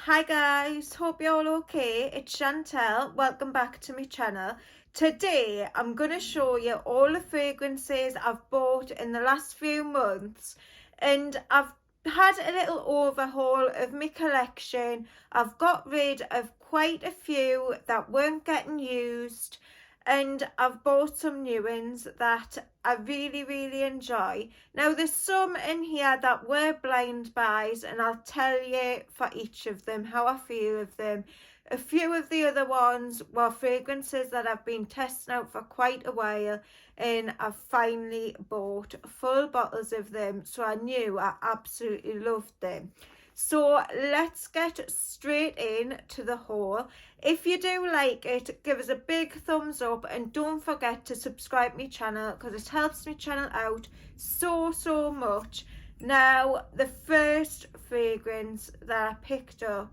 Hi guys, hope you're all okay. It's Chantel. Welcome back to my channel. Today I'm going to show you all the fragrances I've bought in the last few months, and I've had a little overhaul of my collection. I've got rid of quite a few that weren't getting used, and I've bought some new ones that I really enjoy. Now there's some in here that were blind buys, and I'll tell you for each of them how I feel of them. A few of the other ones were fragrances that I've been testing out for quite a while, and I've finally bought full bottles of them, so I knew I absolutely loved them. So let's get straight in to the haul. If you do like it, give us a big thumbs up, and don't forget to subscribe to my channel because it helps my channel out so much. Now, the first fragrance that I picked up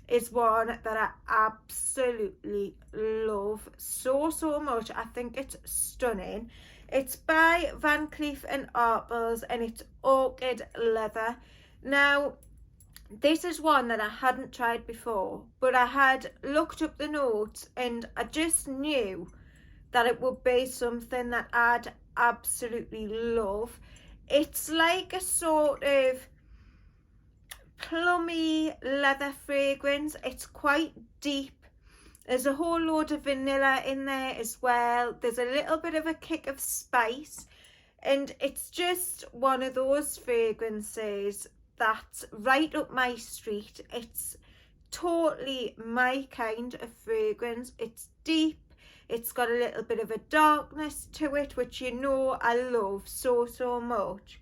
is one that I absolutely love so much. I think it's stunning. It's by Van Cleef & Arpels, and it's Orchid Leather. Now, this is one that I hadn't tried before, but I had looked up the notes and I just knew that it would be something that I'd absolutely love. It's like a sort of plummy leather fragrance. It's quite deep. There's a whole load of vanilla in there as well. There's a little bit of a kick of spice, and it's just one of those fragrances that's right up my street. It's totally my kind of fragrance. It's deep, it's got a little bit of a darkness to it, which you know I love so much,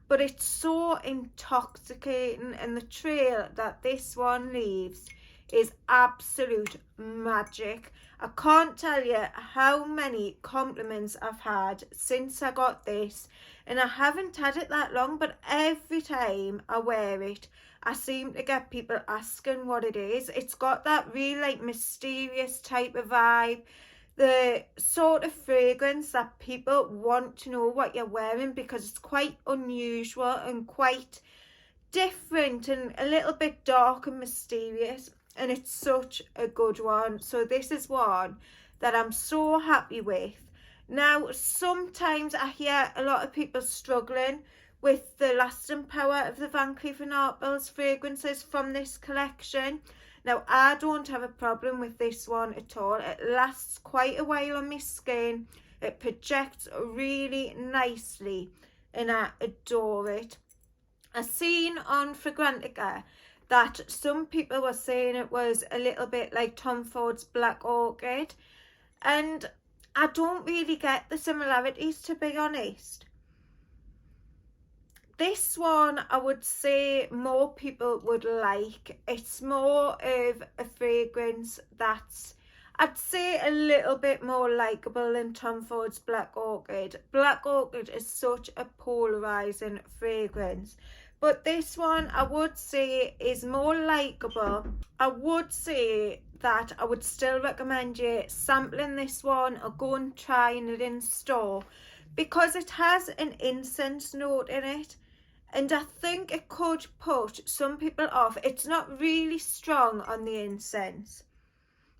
but it's so intoxicating, and the trail that this one leaves is absolute magic. I can't tell you how many compliments I've had since I got this, and I haven't had it that long, but every time I wear it I seem to get people asking what it is. It's got that really like mysterious type of vibe, the sort of fragrance that people want to know what you're wearing because it's quite unusual and quite different and a little bit dark and mysterious, and it's such a good one. So this is one that I'm so happy with. Now, sometimes I hear a lot of people struggling with the lasting power of the Van Cleef & Arpels fragrances from this collection. Now, I don't have a problem with this one at all. It lasts quite a while on my skin. It projects really nicely, and I adore it. I seen on Fragrantica that some people were saying it was a little bit like Tom Ford's Black Orchid, and I don't really get the similarities, to be honest. This one I would say more people would like. It's more of a fragrance that's, I'd say, a little bit more likeable than Tom Ford's Black Orchid. Black Orchid is such a polarizing fragrance, but this one I would say is more likeable. I would say that I would still recommend you sampling this one or go and trying it in store, because it has an incense note in it, and I think it could put some people off. It's not really strong on the incense,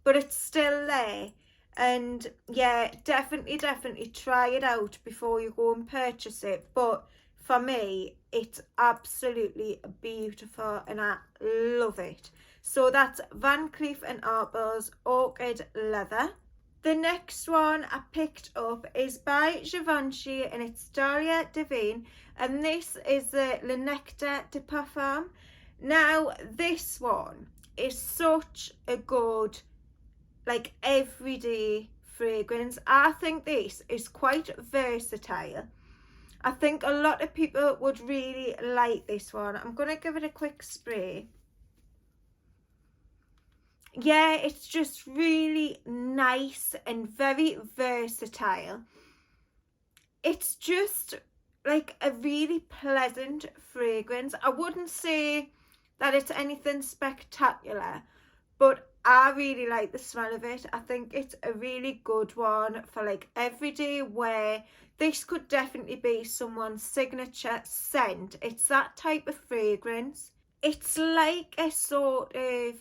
but it's still there. And yeah, definitely try it out before you go and purchase it. But for me, it's absolutely beautiful and I love it. So that's Van Cleef & Arpels Orchid Leather. The next one I picked up is by Givenchy, and it's Dahlia Divine, and this is the Le Nectar de Parfum. Now, this one is such a good, like, everyday fragrance. I think this is quite versatile. I think a lot of people would really like this one. I'm going to give it a quick spray. Yeah, it's just really nice and very versatile. It's just like a really pleasant fragrance. I wouldn't say that it's anything spectacular, but I really like the smell of it. I think it's a really good one for like everyday wear. This could definitely be someone's signature scent. It's that type of fragrance. It's like a sort of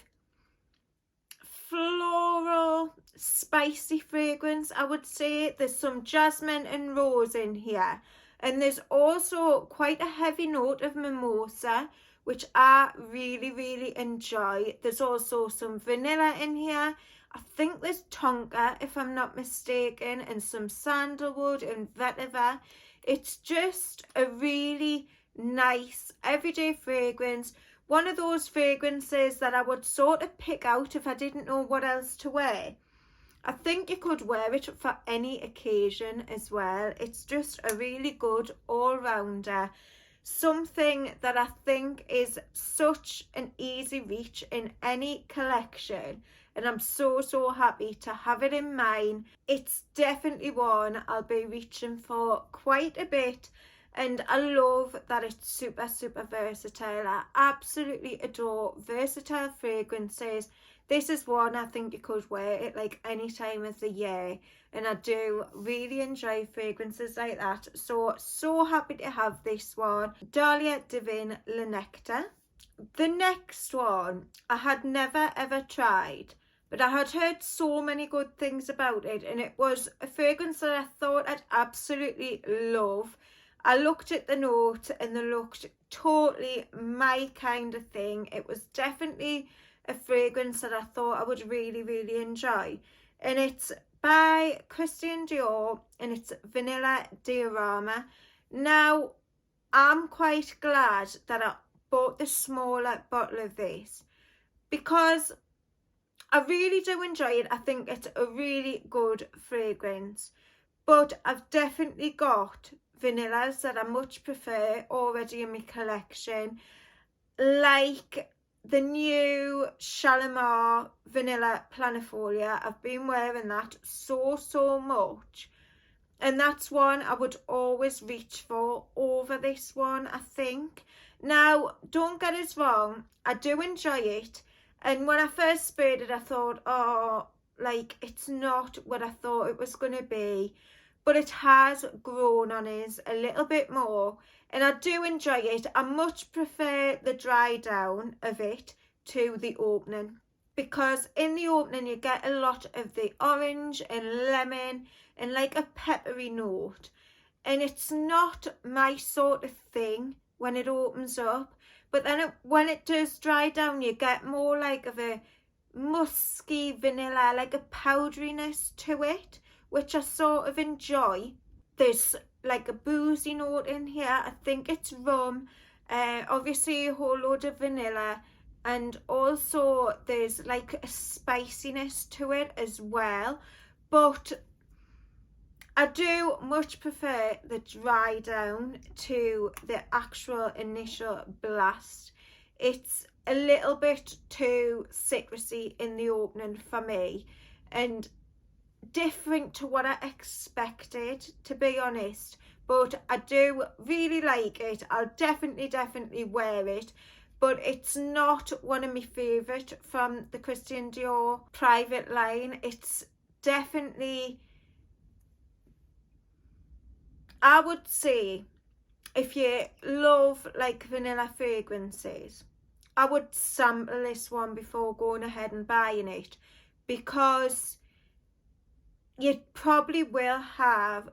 floral, spicy fragrance, I would say. There's some jasmine and rose in here. And there's also quite a heavy note of mimosa, which I really, really enjoy. There's also some vanilla in here. I think there's tonka, if I'm not mistaken, and some sandalwood and vetiver. It's just a really nice everyday fragrance. One of those fragrances that I would sort of pick out if I didn't know what else to wear. I think you could wear it for any occasion as well. It's just a really good all-rounder. Something that I think is such an easy reach in any collection. And I'm so, so happy to have it in mine. It's definitely one I'll be reaching for quite a bit. And I love that it's super, super versatile. I absolutely adore versatile fragrances. This is one I think you could wear it like any time of the year. And I do really enjoy fragrances like that. So happy to have this one. Dahlia Divine Le Nectar. The next one I had never ever tried, but I had heard so many good things about it, and it was a fragrance that I thought I'd absolutely love. I looked at the note and they looked totally my kind of thing. It was definitely a fragrance that I thought I would really, really enjoy. And it's by Christian Dior and it's Vanilla Diorama. Now, I'm quite glad that I bought the smaller bottle of this because I really do enjoy it. I think it's a really good fragrance. But I've definitely got vanillas that I much prefer already in my collection, like the new Shalimar Vanilla Planifolia. I've been wearing that so much, and that's one I would always reach for over this one, I think. Now, don't get us wrong, I do enjoy it, and when I first sprayed it I thought, oh, like it's not what I thought it was going to be. But it has grown on us a little bit more, and I do enjoy it. I much prefer the dry down of it to the opening, because in the opening you get a lot of the orange and lemon and like a peppery note, and it's not my sort of thing when it opens up. But then when it does dry down you get more like of a musky vanilla, like a powderiness to it, which I sort of enjoy. There's like a boozy note in here. I think it's rum, obviously a whole load of vanilla, and also there's like a spiciness to it as well. But I do much prefer the dry down to the actual initial blast. It's a little bit too citrusy in the opening for me, and different to what I expected, to be honest. But I do really like it. I'll definitely wear it, but it's not one of my favourite from the Christian Dior private line. It's definitely, I would say, if you love like vanilla fragrances, I would sample this one before going ahead and buying it, because you probably will have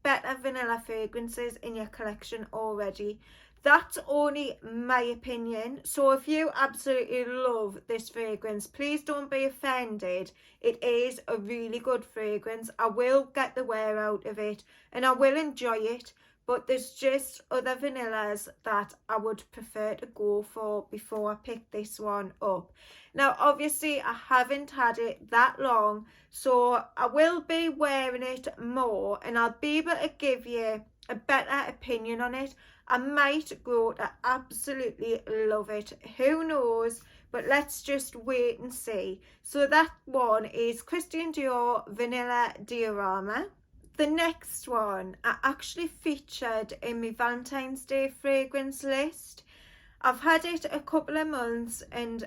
better vanilla fragrances in your collection already. That's only my opinion. So if you absolutely love this fragrance, please don't be offended. It is a really good fragrance. I will get the wear out of it and I will enjoy it, but there's just other vanillas that I would prefer to go for before I pick this one up. Now, obviously, I haven't had it that long, so I will be wearing it more and I'll be able to give you a better opinion on it. I might grow to absolutely love it. Who knows? But let's just wait and see. So that one is Christian Dior Vanilla Diorama. The next one I actually featured in my Valentine's Day fragrance list. I've had it a couple of months and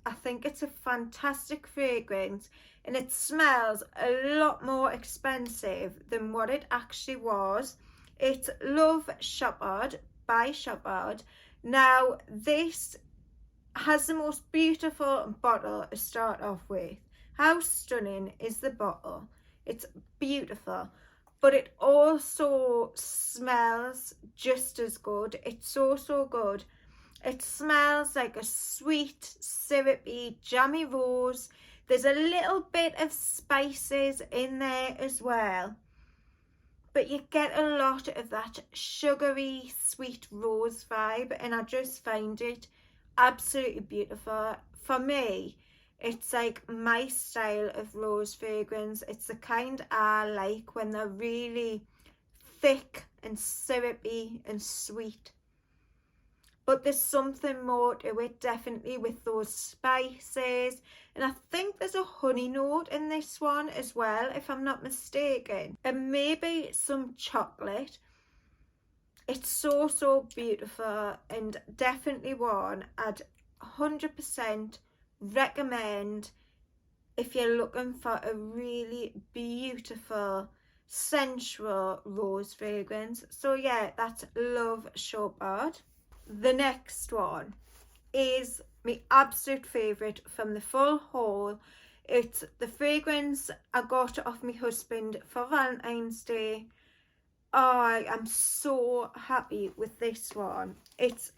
I think it's a fantastic fragrance, and it smells a lot more expensive than what it actually was. It's Love Chopard by Chopard. Now this has the most beautiful bottle to start off with. How stunning is the bottle? It's beautiful, but it also smells just as good. It's so good. It smells like a sweet, syrupy, jammy rose. There's a little bit of spices in there as well, but you get a lot of that sugary, sweet rose vibe, and I just find it absolutely beautiful. For me, it's like my style of rose fragrance. It's the kind I like when they're really thick and syrupy and sweet. But there's something more to it, definitely, with those spices. And I think there's a honey note in this one as well, if I'm not mistaken. And maybe some chocolate. It's so beautiful, and definitely one I'd 100% recommend if you're looking for a really beautiful, sensual rose fragrance. So yeah, that's Love Chopard. The next one is my absolute favourite from the full haul. It's the fragrance I got off my husband for Valentine's Day. I am so happy with this one. It's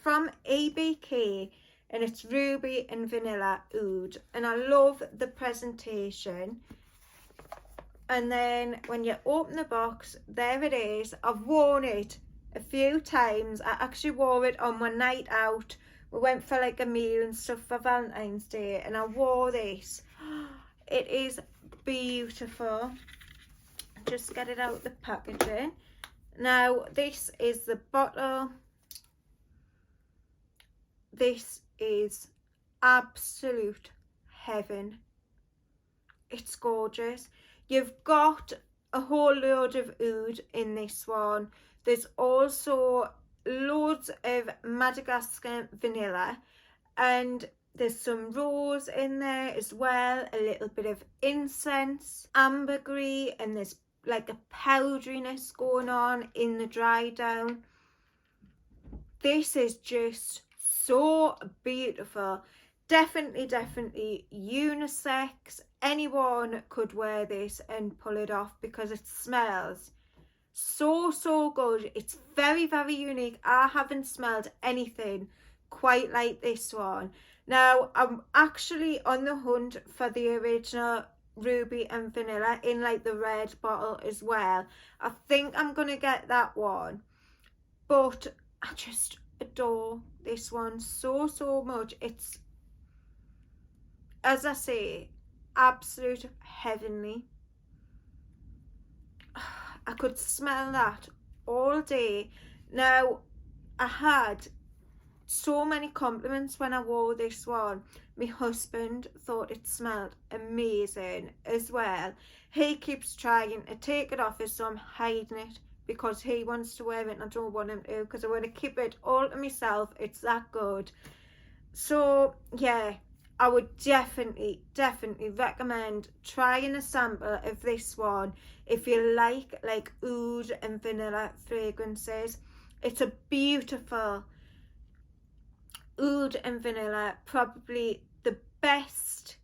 from ABK and it's Ruby and Vanilla Oud, and I love the presentation. And then when you open the box, there it is. I've worn it a few times. I actually wore it on my night out. We went for like a meal and stuff for Valentine's Day, and I wore this. It is beautiful. Just get it out the packaging. Now this is the bottle. This is absolute heaven. It's gorgeous. You've got a whole load of oud in this one. There's also loads of Madagascar vanilla, and there's some rose in there as well, a little bit of incense, ambergris, and there's like a powderiness going on in the dry down. This is just so beautiful. Definitely unisex. Anyone could wear this and pull it off because it smells so good. It's very unique. I haven't smelled anything quite like this one. Now I'm actually on the hunt for the original Ruby and Vanilla in like the red bottle as well. I think I'm gonna get that one, but I just adore this one so much. It's, as I say, absolute heavenly. I could smell that all day. Now, I had so many compliments when I wore this one. My husband thought it smelled amazing as well. He keeps trying to take it off, so I'm hiding it because he wants to wear it and I don't want him to, because I want to keep it all to myself. It's that good. So yeah, I would definitely recommend trying a sample of this one if you like oud and vanilla fragrances. It's a beautiful oud and vanilla, probably the best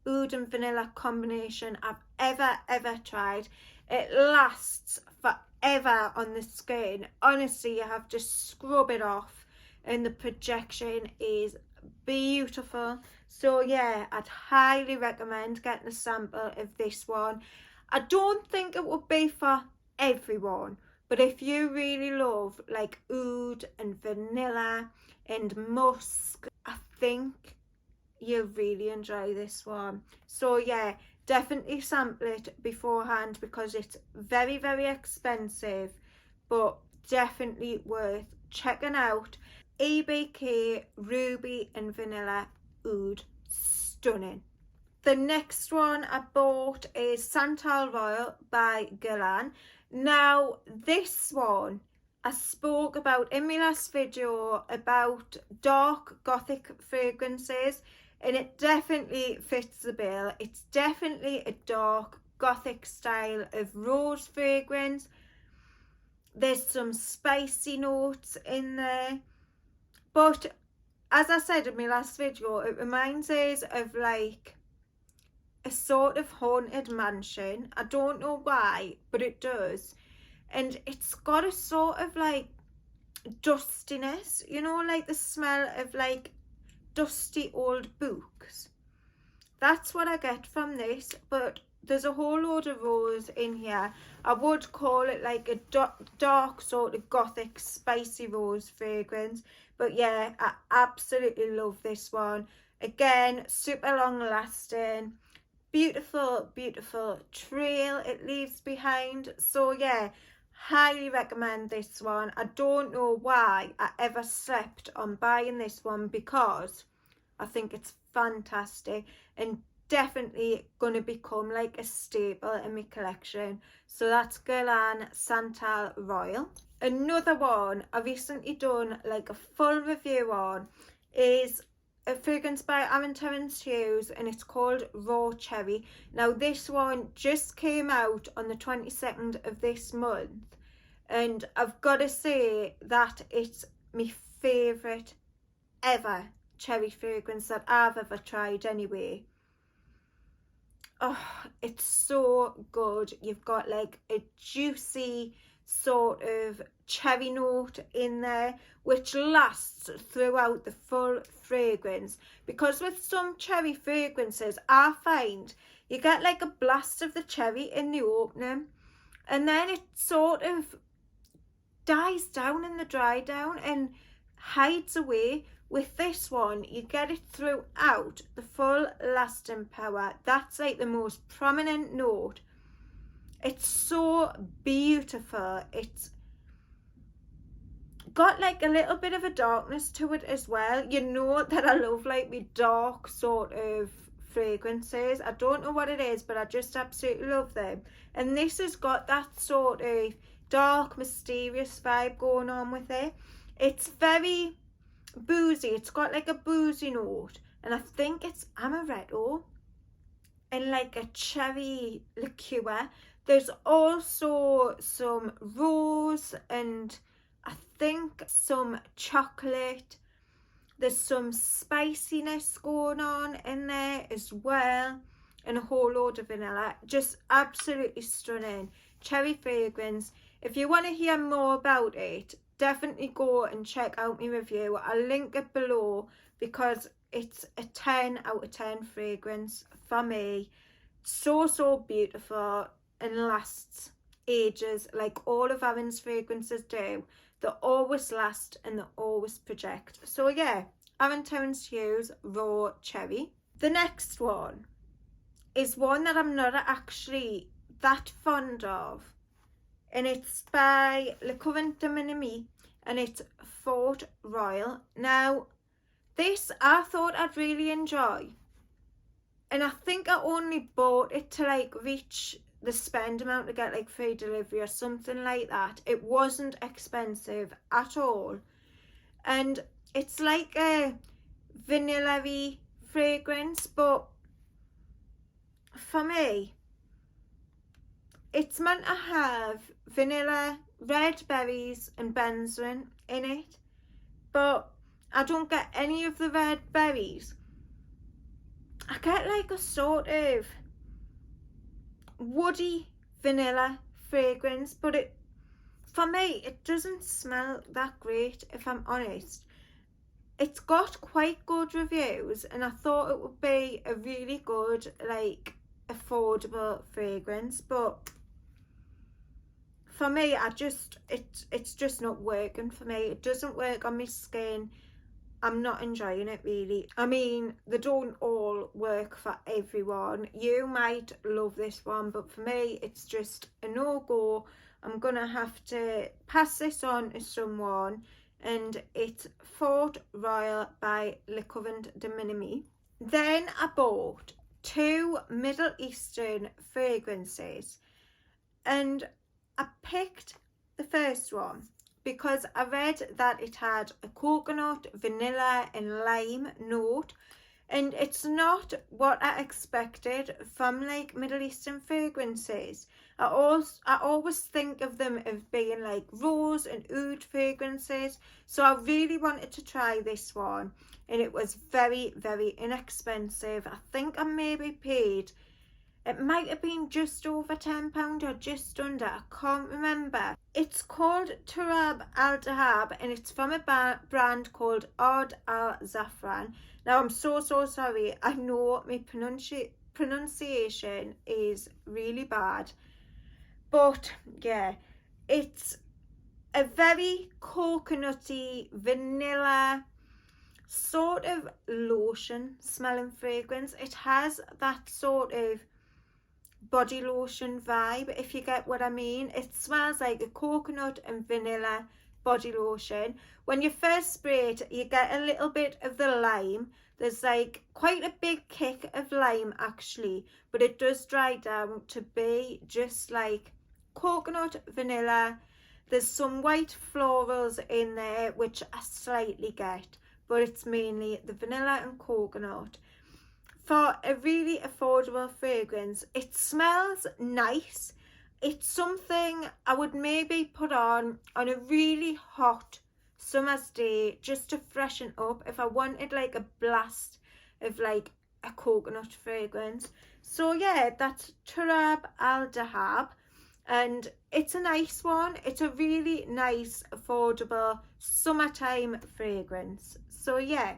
oud and vanilla combination I've ever tried. It lasts forever on the skin. Honestly, you have to scrub it off and the projection is beautiful. So yeah, I'd highly recommend getting a sample of this one. I don't think it would be for everyone, but if you really love like oud and vanilla and musk, I think you'll really enjoy this one. So yeah, definitely sample it beforehand because it's very expensive, but definitely worth checking out. ABK Ruby and Vanilla Oud, stunning. The next one I bought is Santal Royal by Guerlain. Now this one I spoke about in my last video about dark gothic fragrances, and it definitely fits the bill. It's definitely a dark gothic style of rose fragrance. There's some spicy notes in there, but as I said in my last video, it reminds us of like a sort of haunted mansion. I don't know why, but it does. And it's got a sort of like dustiness, you know, like the smell of like dusty old books. That's what I get from this, but there's a whole load of rose in here. I would call it like a dark sort of gothic spicy rose fragrance, but yeah, I absolutely love this one. Again, super long lasting, beautiful trail it leaves behind. So yeah, highly recommend this one. I don't know why I ever slept on buying this one, because I think it's fantastic and definitely gonna become like a staple in my collection. So that's Guerlain Santal Royal. Another one I recently done like a full review on is a fragrance by Aaron Terence-Hughes, and it's called Raw Cherry. Now this one just came out on the 22nd of this month, and I've got to say that it's my favourite ever cherry fragrance that I've ever tried anyway. Oh, it's so good. You've got like a juicy sort of cherry note in there, which lasts throughout the full fragrance, because with some cherry fragrances I find you get like a blast of the cherry in the opening, and then it sort of dies down in the dry down and hides away. With this one, you get it throughout the full lasting power. That's like the most prominent note. It's so beautiful. It's got like a little bit of a darkness to it as well. You know that I love like me dark sort of fragrances. I don't know what it is, but I just absolutely love them. And this has got that sort of dark, mysterious vibe going on with it. It's very boozy. It's got like a boozy note, and I think it's amaretto and like a cherry liqueur. There's also some rose and I think some chocolate. There's some spiciness going on in there as well, and a whole load of vanilla. Just absolutely stunning cherry fragrance. If you want to hear more about it, definitely go and check out my review. I'll link it below, because it's a 10 out of 10 fragrance for me. So beautiful and lasts ages, like all of Aaron's fragrances do. They always last and they always project. So yeah, Aaron Terence-Hughes Raw Cherry. The next one is one that I'm not actually that fond of, and it's by Le Couvent de Minimi, and it's Fort Royal. Now this I thought I'd really enjoy, and I think I only bought it to like reach the spend amount to get like free delivery or something like that. It wasn't expensive at all, and it's like a vanilla-y fragrance, but for me it's meant to have vanilla, red berries and benzoin in it, but I don't get any of the red berries. I get like a sort of woody vanilla fragrance, but it, for me, it doesn't smell that great, if I'm honest. It's got quite good reviews, and I thought it would be a really good, like, affordable fragrance, but for me, it's just not working for me. It doesn't work on my skin. I'm not enjoying it really. I mean, they don't all work for everyone. You might love this one, but for me it's just a no-go. I'm gonna have to pass this on to someone, and it's Fort Royal by Le Couvent de Minimi. Then I bought 2 Middle Eastern fragrances, and I picked the first one because I read that it had a coconut, vanilla and lime note, And it's not what I expected from like Middle Eastern fragrances. I always think of them as being like rose and oud fragrances. So I really wanted to try this one, and it was very, very inexpensive. I think I maybe paid, it might have been just over £10 or just under, I can't remember. It's called Turab Al Dahab, and it's from a brand called Oud Al Zafran. Now I'm so sorry, I know my pronunciation is really bad, but yeah, it's a very coconutty, vanilla sort of lotion smelling fragrance. It has that sort of body lotion vibe, if you get what I mean. It smells like a coconut and vanilla body lotion. When you first spray it, you get a little bit of the lime. There's like quite a big kick of lime actually, but it does dry down to be just like coconut, vanilla. There's some white florals in there which I slightly get, but it's mainly the vanilla and coconut. For a really affordable fragrance, it smells nice. It's something I would maybe put on a really hot summer's day just to freshen up if I wanted like a blast of like a coconut fragrance. So yeah, that's Turab Al Dahab, and it's a nice one. It's a really nice affordable summertime fragrance. So yeah,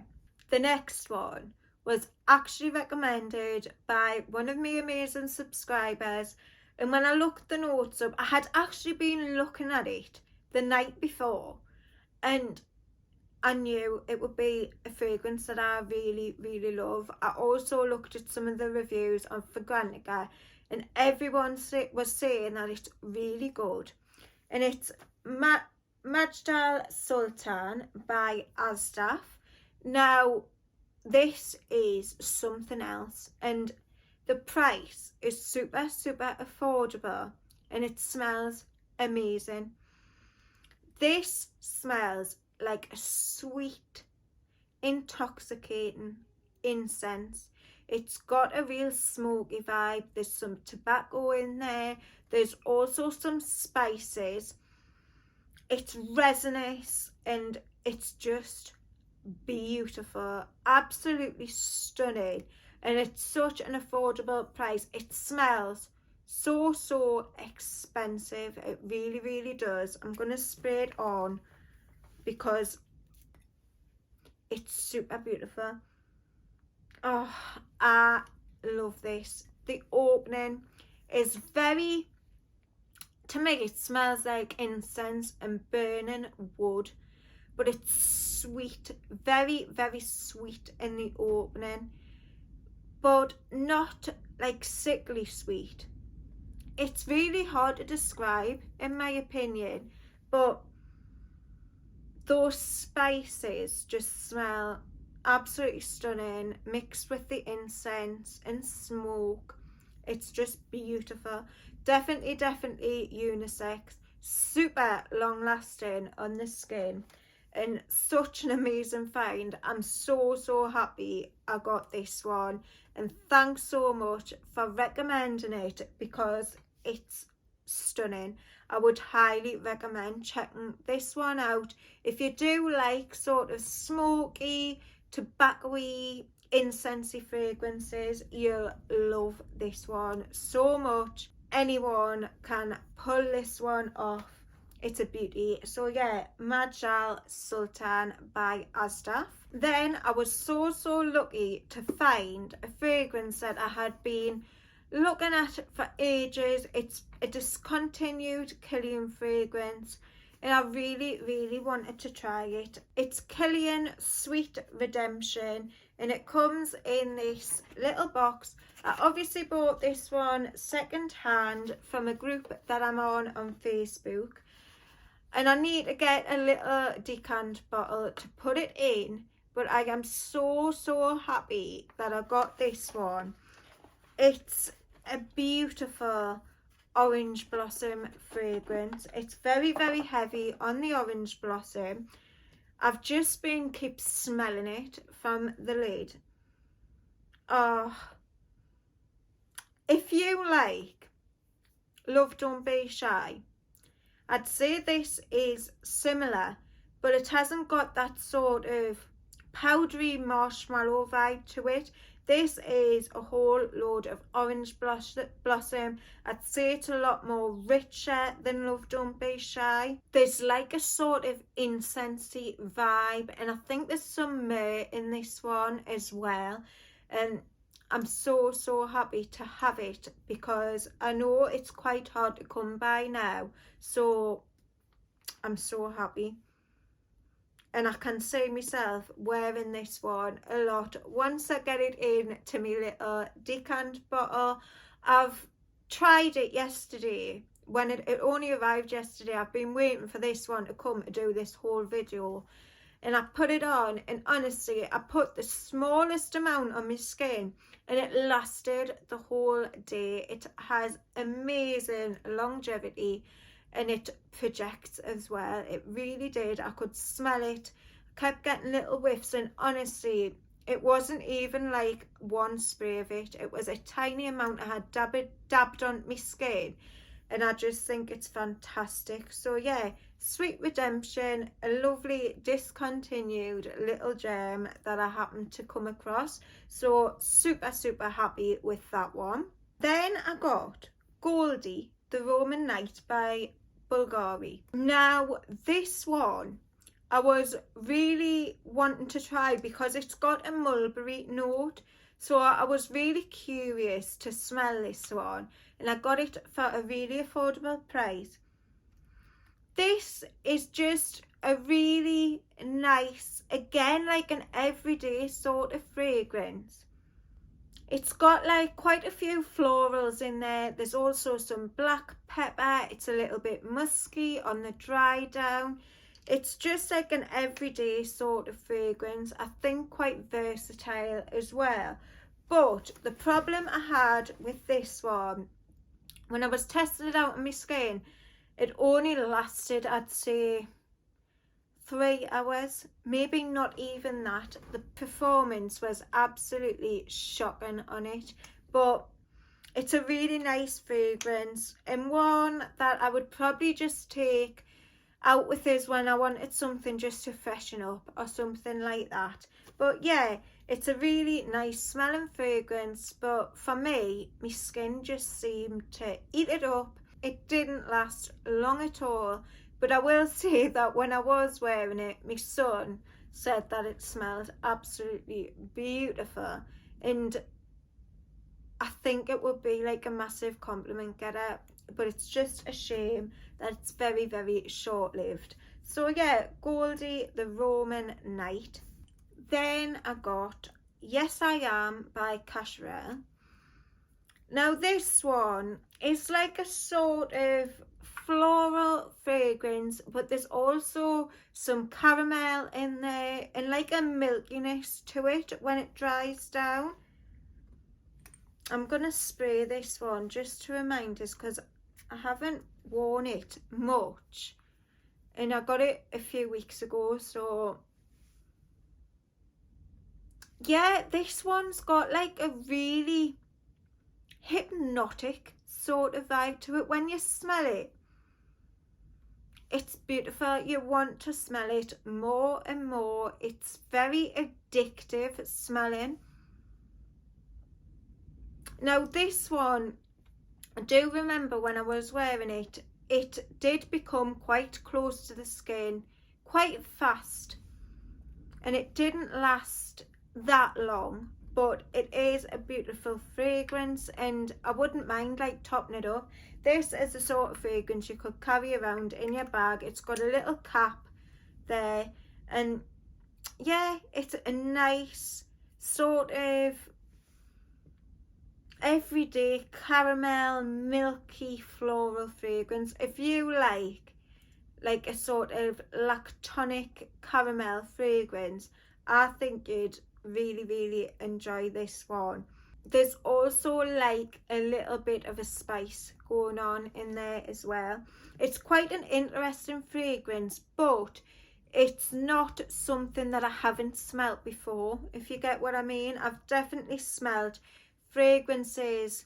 the next one was actually recommended by one of my amazing subscribers, and when I looked the notes up, I had actually been looking at it the night before, and I knew it would be a fragrance that I really, really love. I also looked at some of the reviews on Fragrantica, and everyone was saying that it's really good, and it's Majdal Sultan by Asdaf. Now, this is something else, and the price is super affordable, and it smells amazing. This smells like a sweet, intoxicating incense. It's got a real smoky vibe. There's some tobacco in there. There's also some spices. It's resinous, and it's just beautiful, absolutely stunning, and it's such an affordable price. It smells so expensive, it really does. I'm gonna spray it on because it's super beautiful. Oh, I love this. The opening is very, to me it smells like incense and burning wood, but it's sweet, very sweet in the opening, but not like sickly sweet. It's really hard to describe in my opinion, but those spices just smell absolutely stunning, mixed with the incense and smoke. It's just beautiful. Definitely unisex, super long lasting on the skin, and such an amazing find. I'm so happy I got this one, and thanks so much for recommending it because it's stunning. I would highly recommend checking this one out if you do like sort of smoky, tobacco-y, incensey fragrances. You'll love this one so much. Anyone can pull this one off. It's a beauty. So yeah, Majdal Sultan by Asdaf. Then I was so lucky to find a fragrance that I had been looking at for ages. It's a discontinued Kilian fragrance, and I really wanted to try it. It's Kilian Sweet Redemption, and it comes in this little box. I obviously bought this one second hand from a group that I'm on Facebook, and I need to get a little decant bottle to put it in, but I am so happy that I got this one. It's a beautiful orange blossom fragrance. It's very heavy on the orange blossom. I've just been keep smelling it from the lid, if you like Love Don't Be Shy, I'd say this is similar, but it hasn't got that sort of powdery marshmallow vibe to it. This is a whole load of orange blossom. I'd say it's a lot more richer than Love Don't Be Shy. There's like a sort of incensey vibe, and I think there's some myrrh in this one as well. And I'm so happy to have it, because I know it's quite hard to come by now, so I'm so happy. And I can see myself wearing this one a lot once I get it in to my little decant bottle. I've tried it yesterday when it only arrived yesterday. I've been waiting for this one to come to do this whole video, and I put it on, and honestly I put the smallest amount on my skin and it lasted the whole day. It has amazing longevity and it projects as well. It really did. I could smell it, kept getting little whiffs, and honestly it wasn't even like one spray of it. It was a tiny amount I had dabbed on my skin, and I just think it's fantastic. So yeah, Sweet Redemption, a lovely discontinued little gem that I happened to come across, so super happy with that one. Then I got Goldie, the Roman Knight by Bulgari. Now this one I was really wanting to try because it's got a mulberry note, so I was really curious to smell this one, and I got it for a really affordable price. This is just a really nice, again, like an everyday sort of fragrance. It's got like quite a few florals in there. There's also some black pepper. It's a little bit musky on the dry down. It's just like an everyday sort of fragrance. I think quite versatile as well. But the problem I had with this one, when I was testing it out on my skin, it only lasted, I'd say, 3 hours, maybe not even that. The performance was absolutely shocking on it, but it's a really nice fragrance, and one that I would probably just take out with us when I wanted something just to freshen up or something like that. But yeah, it's a really nice smelling fragrance, but for me, my skin just seemed to eat it up. It didn't last long at all, but I will say that when I was wearing it, my son said that it smelled absolutely beautiful, and I think it would be like a massive compliment getter, but it's just a shame that it's very short-lived. So yeah, Goldie, the Roman Knight. Then I got Yes I Am by Cacharel. Now this one is like a sort of floral fragrance, but there's also some caramel in there and like a milkiness to it when it dries down. I'm gonna spray this one just to remind us, because I haven't worn it much and I got it a few weeks ago. So yeah, this one's got like a really hypnotic sort of vibe to it. When you smell it, it's beautiful. You want to smell it more and more. It's very addictive smelling. Now this one, I do remember when I was wearing it, it did become quite close to the skin quite fast, and it didn't last that long, but it is a beautiful fragrance and I wouldn't mind like topping it up. This is the sort of fragrance you could carry around in your bag. It's got a little cap there, and yeah, it's a nice sort of everyday caramel milky floral fragrance. If you like a sort of lactonic caramel fragrance, I think you'd really enjoy this one. There's also like a little bit of a spice going on in there as well. It's quite an interesting fragrance, but it's not something that I haven't smelt before, if you get what I mean. I've definitely smelled fragrances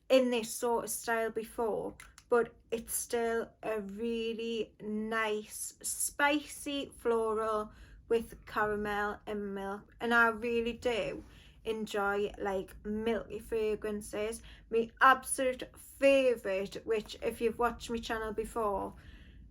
in this sort of style before, but it's still a really nice spicy floral with caramel and milk, and I really do enjoy like milky fragrances. My absolute favourite, which if you've watched my channel before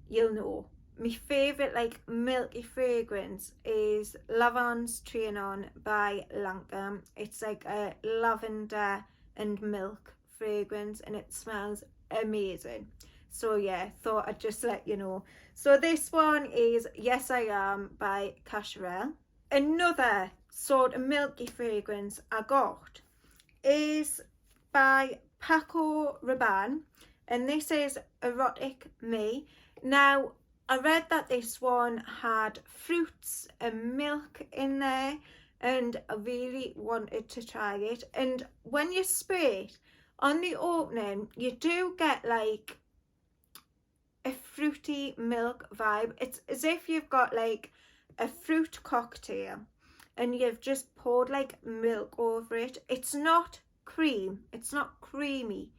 you'll know, my favourite like milky fragrance is Lavance Trianon by Lancôme. It's like a lavender and milk fragrance and it smells amazing. So yeah, thought I'd just let you know. So this one is Yes I Am by Cacharel. Another sort of milky fragrance I got is by Paco Rabanne, and this is Erotic Me. Now, I read that this one had fruits and milk in there, and I really wanted to try it. And when you spray it on the opening, you do get like a fruity milk vibe. It's as if you've got like a fruit cocktail and you've just poured like milk over it. It's not cream, it's not creamy,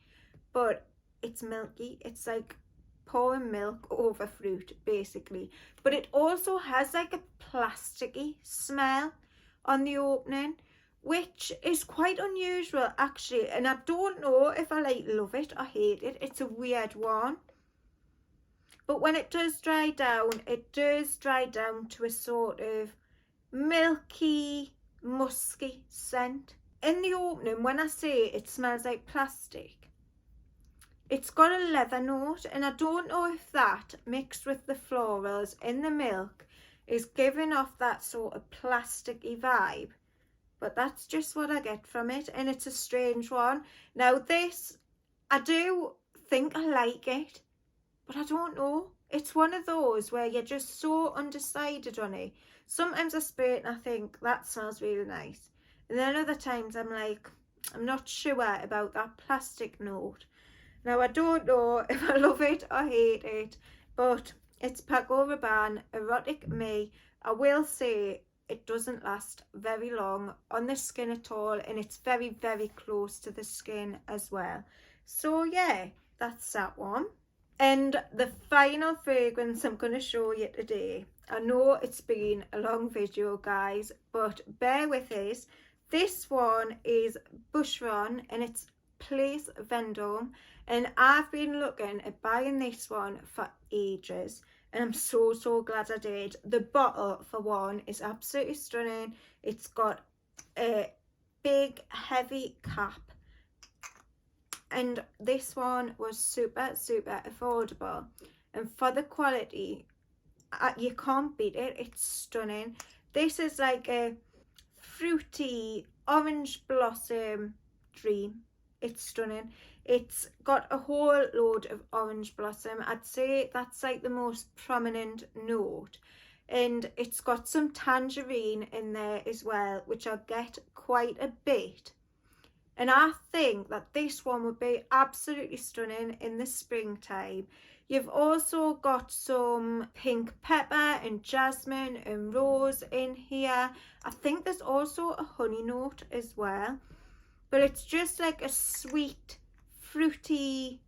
but it's milky. It's like pouring milk over fruit basically, but it also has like a plasticky smell on the opening, which is quite unusual actually, and I don't know if I like love it or hate it. It's a weird one, but when it does dry down, it does dry down to a sort of milky musky scent. In the opening, when I say it smells like plastic, it's got a leather note, and I don't know if that mixed with the florals in the milk is giving off that sort of plasticky vibe, but that's just what I get from it, and it's a strange one. Now this, I do think I like it, but I don't know. It's one of those where you're just so undecided on it. Sometimes I spray it and I think that smells really nice, and then other times I'm like, I'm not sure about that plastic note. Now I don't know if I love it or hate it, but it's Paco Rabanne Erotic Me. I will say it doesn't last very long on the skin at all, and it's very, very close to the skin as well. So yeah, that's that one. And the final fragrance I'm going to show you today, I know it's been a long video guys, but bear with us. This one is Boucheron and it's Place Vendôme, and I've been looking at buying this one for ages, and I'm so glad I did. The bottle for one is absolutely stunning. It's got a big heavy cap, and this one was super affordable, and for the quality you can't beat it. It's stunning. This is like a fruity orange blossom dream. It's stunning. It's got a whole load of orange blossom. I'd say that's like the most prominent note, and it's got some tangerine in there as well, which I get quite a bit. And I think that this one would be absolutely stunning in the springtime. You've also got some pink pepper and jasmine and rose in here. I think there's also a honey note as well. But it's just like a sweet, fruity,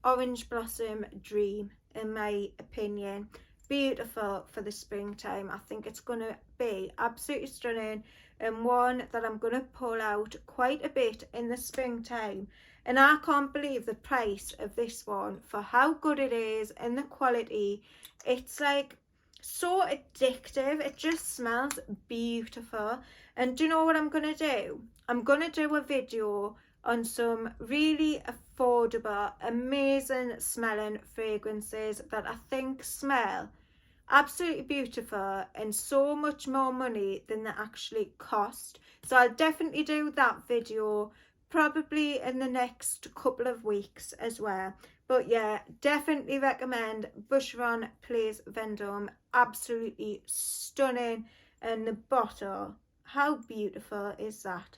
orange blossom dream, in my opinion. Beautiful for the springtime. I think it's going to be absolutely stunning, and one that I'm going to pull out quite a bit in the springtime. And I can't believe the price of this one for how good it is and the quality. It's like so addictive. It just smells beautiful. And do you know what I'm going to do? I'm going to do a video on some really affordable, amazing smelling fragrances that I think smell absolutely beautiful and so much more money than they actually cost. So I'll definitely do that video probably in the next couple of weeks as well. But yeah, definitely recommend Boucheron Place Vendôme. Absolutely stunning. And the bottle, how beautiful is that?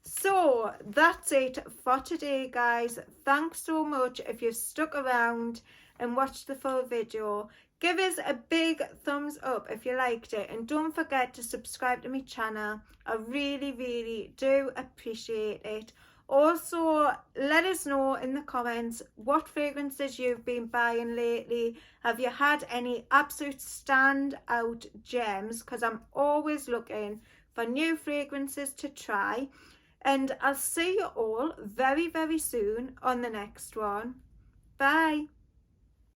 So that's it for today guys. Thanks so much if you've stuck around and watched the full video. Give us a big thumbs up if you liked it, and don't forget to subscribe to my channel. I really do appreciate it. Also, let us know in the comments what fragrances you've been buying lately. Have you had any absolute standout gems? Because I'm always looking for new fragrances to try. And I'll see you all very soon on the next one. Bye.